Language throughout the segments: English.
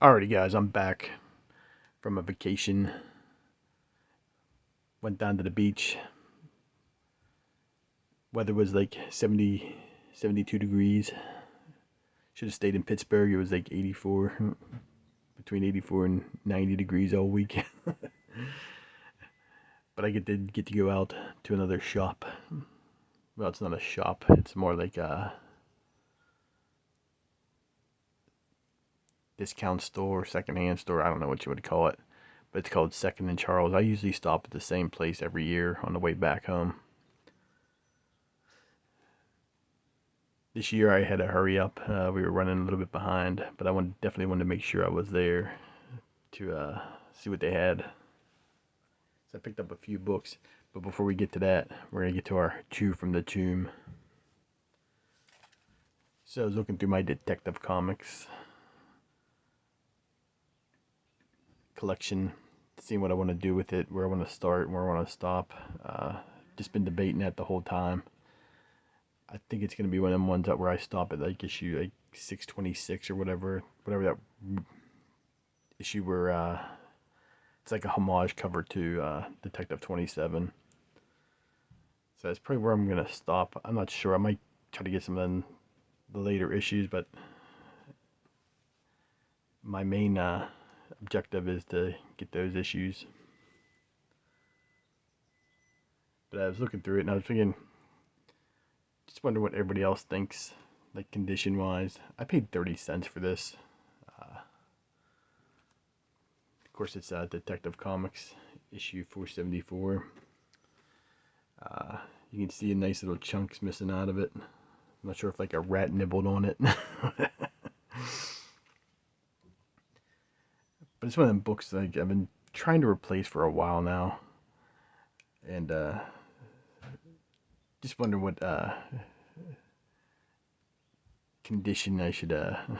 Alrighty guys, I'm back from a vacation. Went down to the beach. Weather was like 70, 72 degrees. Should have stayed in Pittsburgh. It was like 84, between 84 and 90 degrees all week. But I did get to go out to another shop. Well, it's not a shop. It's more like a discount store, secondhand store. I don't know what you would call it. But it's called Second and Charles. I usually stop at the same place every year on the way back home. This year I had to hurry up. We were running a little bit behind, but definitely wanted to make sure I was there to see what they had. So I picked up a few books, but before we get to that, we're going to get to our Chew from the Tomb. So I was looking through my Detective Comics collection, seeing what I want to do with it, where I want to start, where I want to stop. Just been debating that the whole time. I think it's going to be one of them ones where I stop at like issue like 626 or whatever that issue where it's like a homage cover to Detective 27. So that's probably where I'm going to stop. I'm not sure. I might try to get some of the later issues, but my main objective is to get those issues. But I was looking through it and I was thinking, just wonder what everybody else thinks, like condition wise. I paid 30 cents for this. Of course, it's Detective Comics issue 474. You can see a nice little chunks missing out of it. I'm not sure if like a rat nibbled on it. But it's one of them books like I've been trying to replace for a while now. And just wonder what condition I should I'm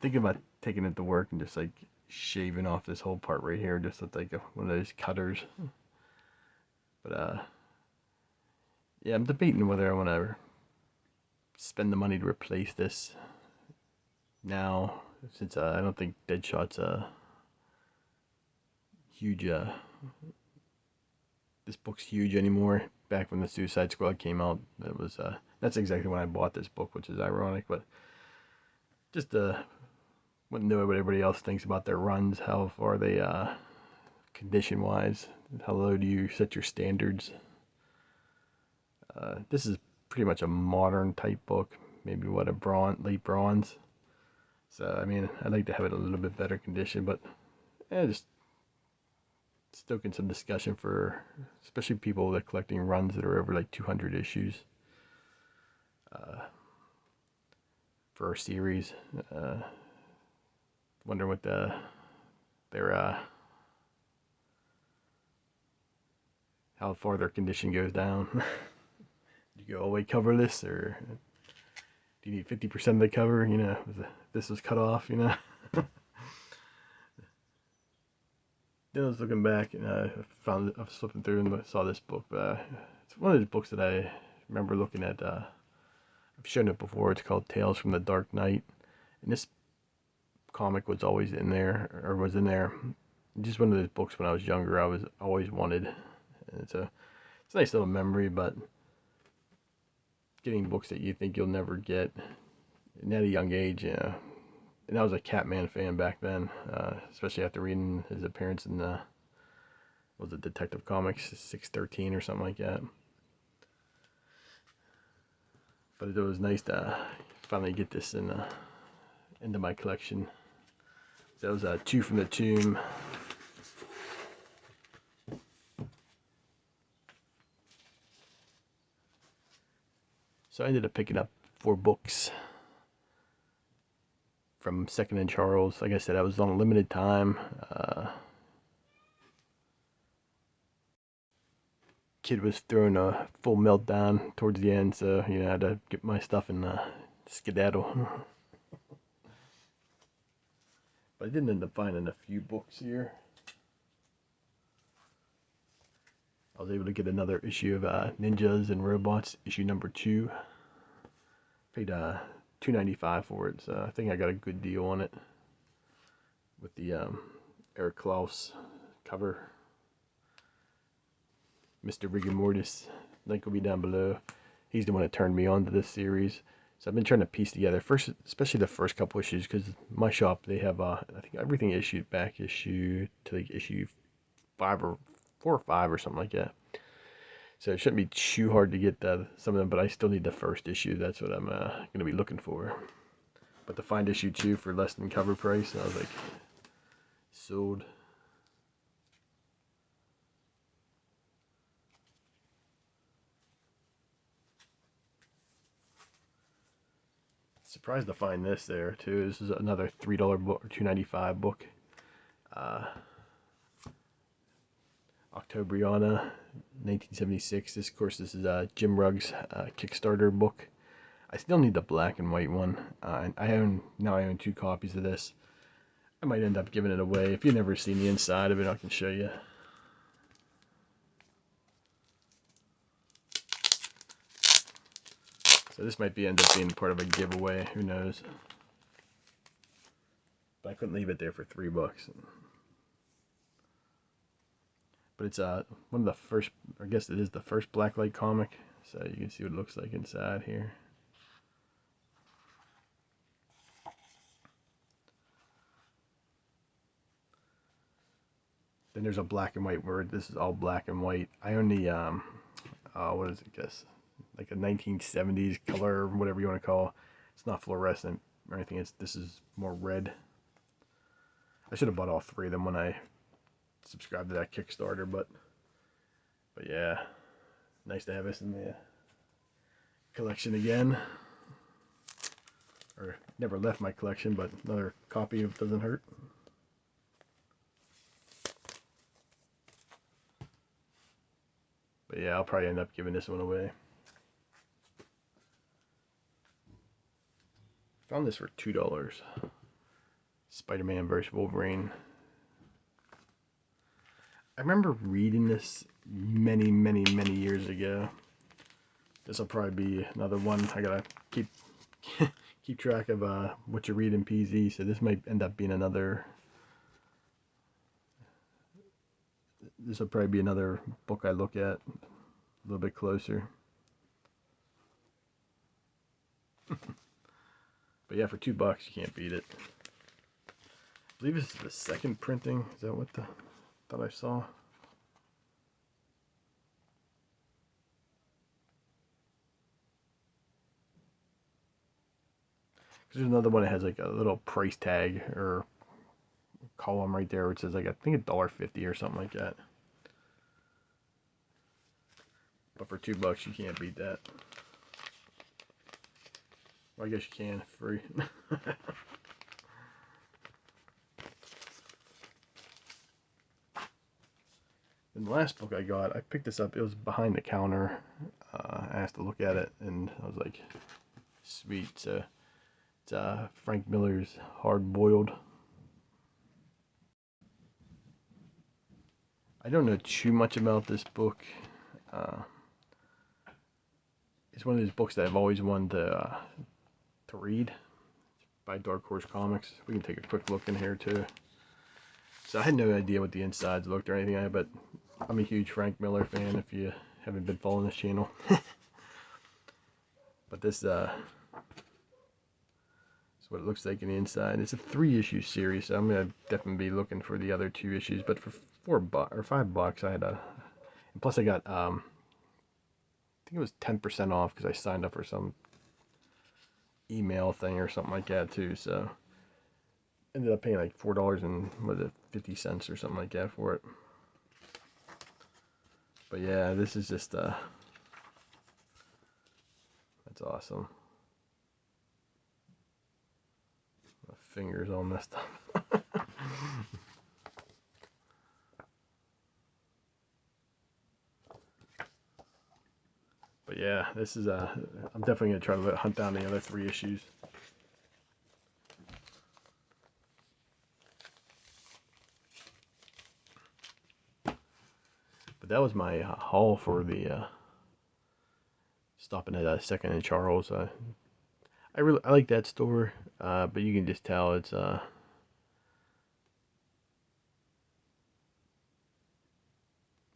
thinking about taking it to work and just like shaving off this whole part right here, just with like one of those cutters. But yeah, I'm debating whether I want to spend the money to replace this now, since I don't think Deadshot's huge. This book's huge anymore. Back when the Suicide Squad came out, that was that's exactly when I bought this book, which is ironic. But just want to know what everybody else thinks about their runs. How far they condition wise? How low do you set your standards? This is pretty much a modern type book. Maybe what, a late bronze. So I mean, I'd like to have it a little bit better condition, but just stoking some discussion for especially people that are collecting runs that are over like 200 issues for our series. Wonder what their how far their condition goes down. Do you go all the way coverless, or do you need 50% of the cover? You know, this was cut off. You know. Then I was looking back and I was flipping through and saw this book. It's one of those books that I remember looking at. I've shown it before. It's called Tales from the Dark Knight, and this comic was always in there, or was in there. Just one of those books when I was younger. I was always wanted. And it's a nice little memory, but getting books that you think you'll never get, and at a young age, you know. And I was a Catman fan back then, especially after reading his appearance in was it Detective Comics 613 or something like that. But it was nice to finally get this into my collection. So that was Chew from the Tomb. So I ended up picking up 4 books from Second and Charles. Like I said, I was on a limited time. Kid was throwing a full meltdown towards the end, so you know, I had to get my stuff and skedaddle. But I did end up finding a few books here. I was able to get another issue of Ninjas and Robots, issue number 2. Paid $2.95 for it, so I think I got a good deal on it with the Eric Klaus cover. Mr. Rigor Mortis, link will be down below. He's the one that turned me on to this series. So I've been trying to piece together, first, especially the first couple issues, because my shop, they have, I think everything issued back issue to like issue 5 or 4 or 5 or something like that. So it shouldn't be too hard to get some of them, but I still need the first issue. That's what I'm going to be looking for. But to find issue 2 for less than cover price, I was like, sold. Surprised to find this there too. This is another $3 book or $2.95 book. Octobriana, 1976. This, of course, this is Jim Ruggs' Kickstarter book. I still need the black and white one. I own 2 copies of this. I might end up giving it away. If you've never seen the inside of it, I can show you. So this might end up being part of a giveaway. Who knows? But I couldn't leave it there for $3. But it's one of the first, I guess it is the first Blacklight comic. So you can see what it looks like inside here. Then there's a black and white word. This is all black and white. I own the, what is it, guess? Like a 1970s color, or whatever you want to call it. It's not fluorescent or anything. This is more red. I should have bought all 3 of them when I subscribed to that Kickstarter, but yeah, nice to have this in the collection again. Or never left my collection, but another copy of doesn't hurt. But yeah, I'll probably end up giving this one away. Found this for $2. Spider-Man vs. Wolverine. I remember reading this many years ago. This will probably be another one. I gotta keep track of what you read in PZ. So this might end up being another. This will probably be another book I look at a little bit closer. But yeah, for $2, you can't beat it. I believe this is the second printing. Is that what thought I saw? There's another one that has like a little price tag or column right there which says like I think $1.50 or something like that. But for $2 you can't beat that. Well, I guess you can, free. And the last book I got, I picked this up, it was behind the counter. I asked to look at it and I was like, sweet. So it's Frank Miller's Hard Boiled. I don't know too much about this book. It's one of those books that I've always wanted to read. It's by Dark Horse Comics. We can take a quick look in here too. So I had no idea what the insides looked or anything, but I'm a huge Frank Miller fan if you haven't been following this channel. But this is what it looks like in the inside. It's a 3-issue series, so I'm gonna definitely be looking for the other 2 issues. But for $4 or $5, I had and plus I got I think it was 10% off because I signed up for some email thing or something like that too. So ended up paying like $4.50 or something like that for it. But yeah, this is just that's awesome. My finger's all messed up. But yeah, this is I'm definitely gonna try to hunt down the other 3 issues. But that was my haul for the stopping at Second and Charles. I like that store, but you can just tell it's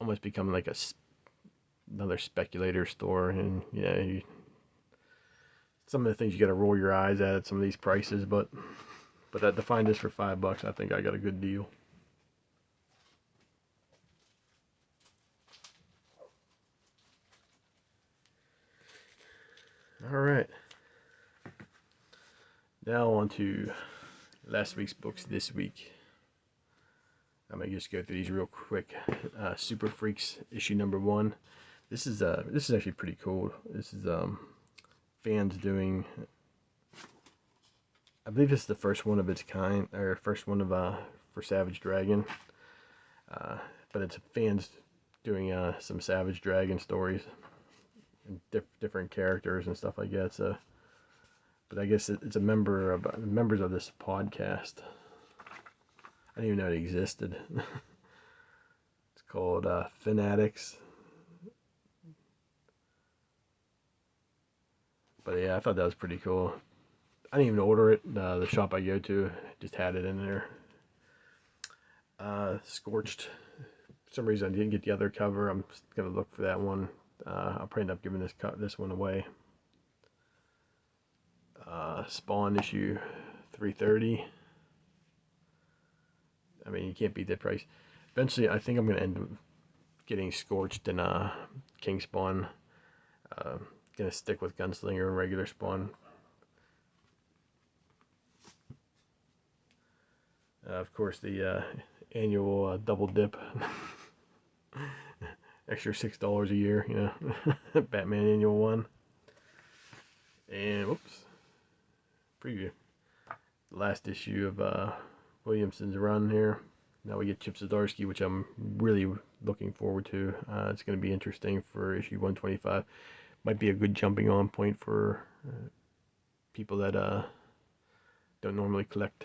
almost become like another speculator store, and some of the things you got to roll your eyes at some of these prices, but to find this for $5, I think I got a good deal. All right, now on to last week's books this week. I'm gonna just go through these real quick. Super Freaks issue number 1. This is actually pretty cool. This is fans doing. I believe this is the first one of its kind, or first one of for Savage Dragon. But it's fans doing some Savage Dragon stories and different characters and stuff like that. So, but I guess it's a members of this podcast. I didn't even know it existed. It's called Fanatics. But yeah, I thought that was pretty cool. I didn't even order it. The shop I go to just had it in there. Scorched. For some reason I didn't get the other cover. I'm gonna look for that one. I'll probably end up giving this one away. Spawn issue 330. I mean, you can't beat that price. Eventually, I think I'm gonna end up getting Scorched and King Spawn. Gonna stick with Gunslinger and regular Spawn. Of course, the annual double dip. Extra $6 a year, Batman annual one. And whoops, preview. The last issue of Williamson's run here. Now we get Chip Zdarsky, which I'm really looking forward to. It's going to be interesting for issue 125. Might be a good jumping on point for people that don't normally collect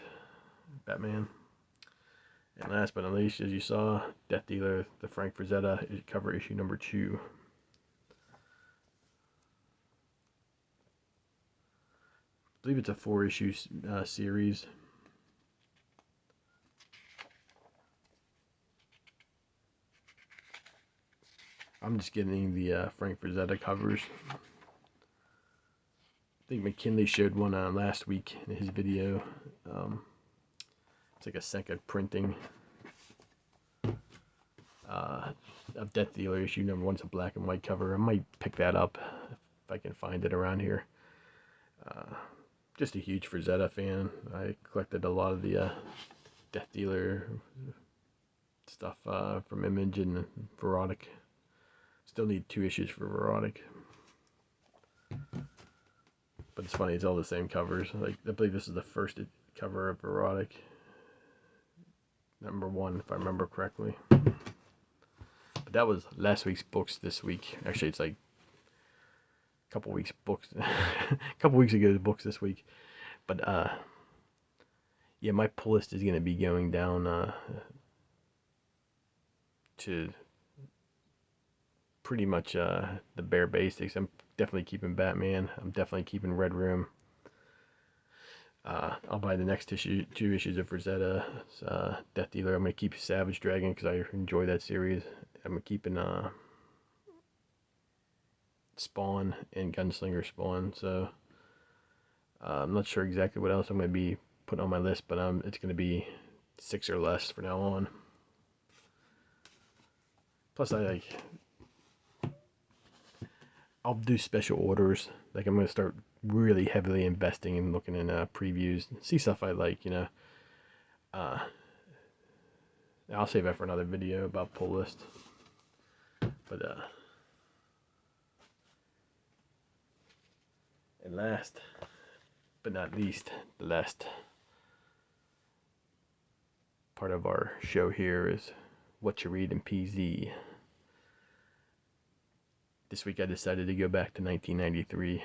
Batman. And last but not least, as you saw, Death Dealer, the Frank Frazetta cover issue number 2. I believe it's a 4-issue series. I'm just getting the Frank Frazetta covers. I think McKinley showed one last week in his video. It's like a second printing of Death Dealer issue number 1. It's a black and white cover. I might pick that up if I can find it around here. Just a huge Frazetta fan. I collected a lot of the Death Dealer stuff from Image and Verotic. Still need 2 issues for Verotic. But it's funny, it's all the same covers. Like, I believe this is the first cover of Verotic. Number 1, if I remember correctly. But that was last week's books this week. Actually, it's like a couple weeks books. A couple weeks ago's books this week. But yeah, my pull list is gonna be going down to pretty much the bare basics. I'm definitely keeping Batman. I'm definitely keeping Red Room. I'll buy the next 2 issues of Frazetta, Death Dealer. I'm going to keep Savage Dragon because I enjoy that series. I'm keeping Spawn and Gunslinger Spawn. So I'm not sure exactly what else I'm going to be putting on my list, but it's going to be 6 or less from now on. Plus, I'll do special orders. Like, I'm going to start really heavily investing in looking in previews, see stuff I like, I'll save that for another video about pull list. But and last but not least, the last part of our show here is what you read in PZ. This week I decided to go back to 1993.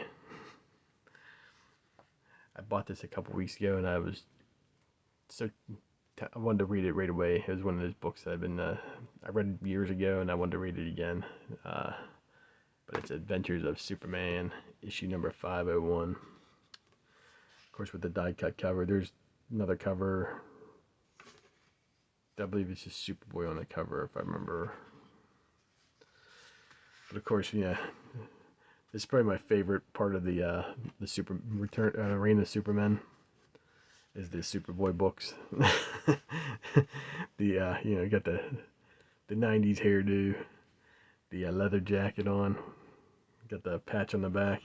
I bought this a couple weeks ago, and I wanted to read it right away. It was one of those books that I read years ago, and I wanted to read it again. But it's Adventures of Superman, issue number 501. course, with the die cut cover, there's another cover. I believe it's just Superboy on the cover, if I remember. But of course, yeah, it's probably my favorite part of the Reign of Superman is the Superboy books. You got the '90s hairdo, the leather jacket on, got the patch on the back,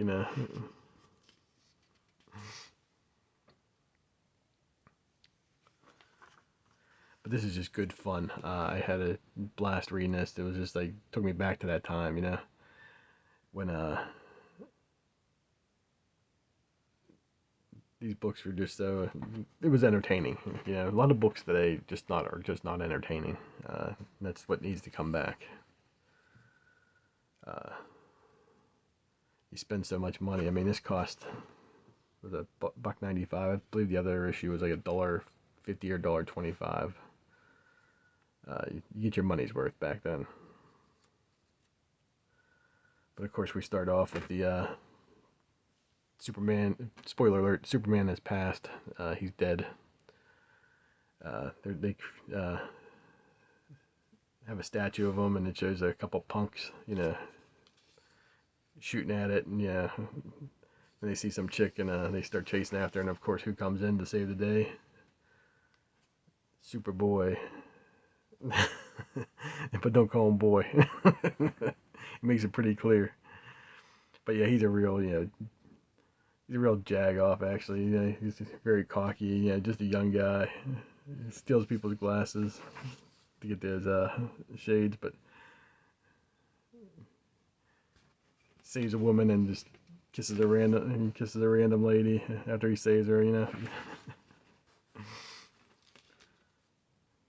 But this is just good fun. I had a blast reading this. It was just like took me back to that time, when these books were just so. It was entertaining. A lot of books today are just not entertaining. That's what needs to come back. Uh, you spend so much money. I mean, this cost was a $1.95. I believe the other issue was like $1.50 or $1.25. You get your money's worth back then. But of course, we start off with the Superman. Spoiler alert: Superman has passed. He's dead. They have a statue of him, and it shows a couple punks, shooting at it, and and they see some chick, and they start chasing after, and of course, who comes in to save the day? Superboy. But don't call him boy. He makes it pretty clear. But yeah, he's a real, he's a real jag-off, actually. He's very cocky, just a young guy. He steals people's glasses to get those shades, but saves a woman and just kisses a random lady after he saves her,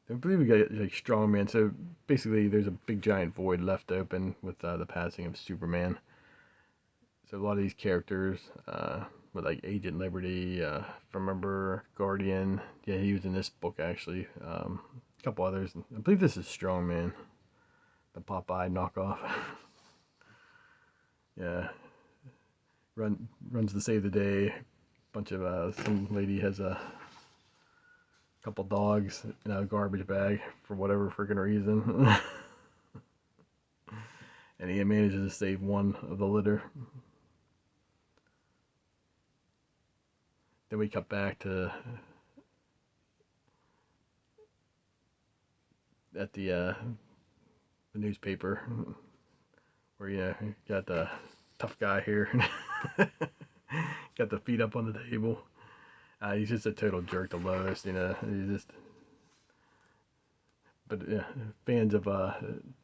I believe we got like Strongman. So basically, there's a big giant void left open with the passing of Superman. So a lot of these characters, with like Agent Liberty, if I remember Guardian. Yeah, he was in this book actually. A couple others. I believe this is Strongman, the Popeye knockoff. Yeah, runs to save the day. Bunch of some lady has a couple dogs in a garbage bag for whatever freaking reason. And he manages to save one of the litter. Then we cut back to at the newspaper where you got the tough guy here. Got the feet up on the table. He's just a total jerk to Lois, He's just. But yeah, fans of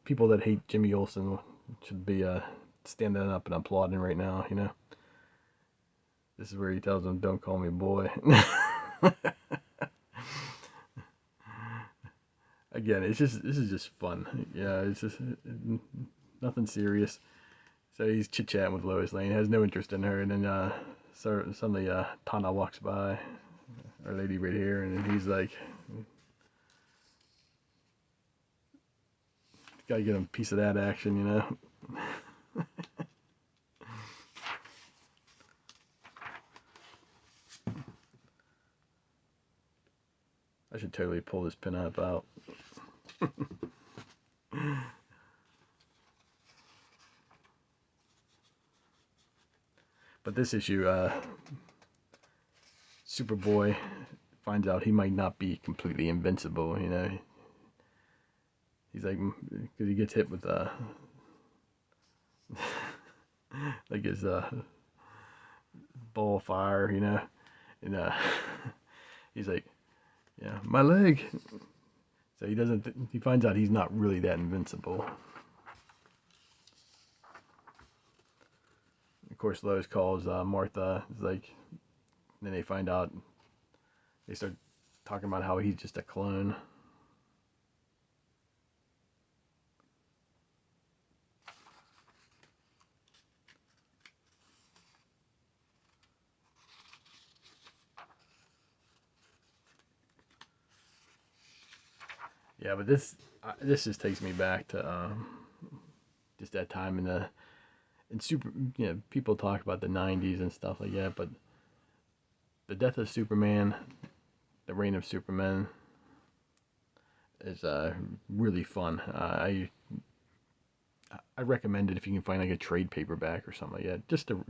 people that hate Jimmy Olsen should be standing up and applauding right now. This is where he tells them, "Don't call me boy." Again, this is just fun. Yeah, it's just nothing serious. So he's chit chatting with Lois Lane, has no interest in her, and then suddenly Tana walks by, our lady right here, and he's like, gotta get him a piece of that action, I should totally pull this pinup out. But this issue, Superboy finds out he might not be completely invincible, He's like, because he gets hit with like his ball of fire, and he's like, yeah, my leg. So he finds out he's not really that invincible. Of course, Lois calls Martha. It's like, then they find out, they start talking about how he's just a clone. Yeah, but this just takes me back to just that time in super. People talk about the '90s and stuff like that, but The Death of Superman, The Reign of Superman is really fun. I recommend it if you can find like a trade paperback or something like that. Just to,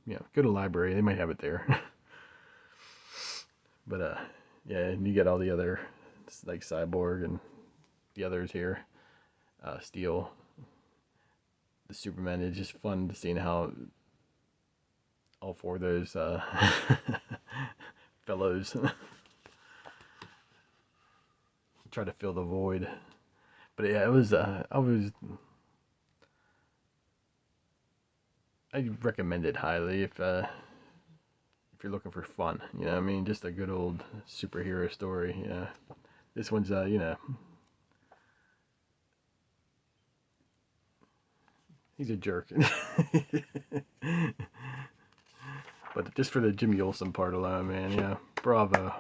go to the library. They might have it there. But yeah, and you get all the other, like Cyborg and the others here. Steel, the Superman. It's just fun to see how all four of those fellows try to fill the void. But yeah, it was. I recommend it highly if you're looking for fun. You know what I mean? Just a good old superhero story. This one's he's a jerk. But just for the Jimmy Olsen part alone, man, yeah, bravo.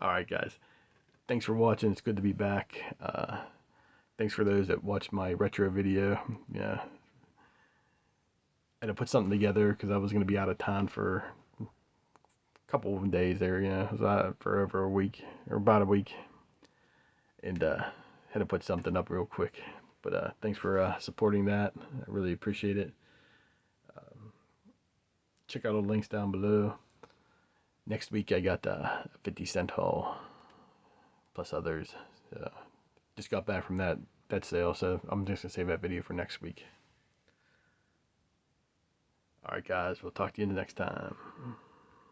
Alright, guys. Thanks for watching. It's good to be back. Thanks for those that watched my retro video. Yeah. I had to put something together because I was going to be out of town for a couple of days there, I was out for over a week, or about a week. And had to put something up real quick. But thanks for supporting that. I really appreciate it. Check out all the links down below. Next week I got a 50 cent haul plus others. Just got back from that sale, so I'm just gonna save that video for next week. Alright guys, we'll talk to you the next time.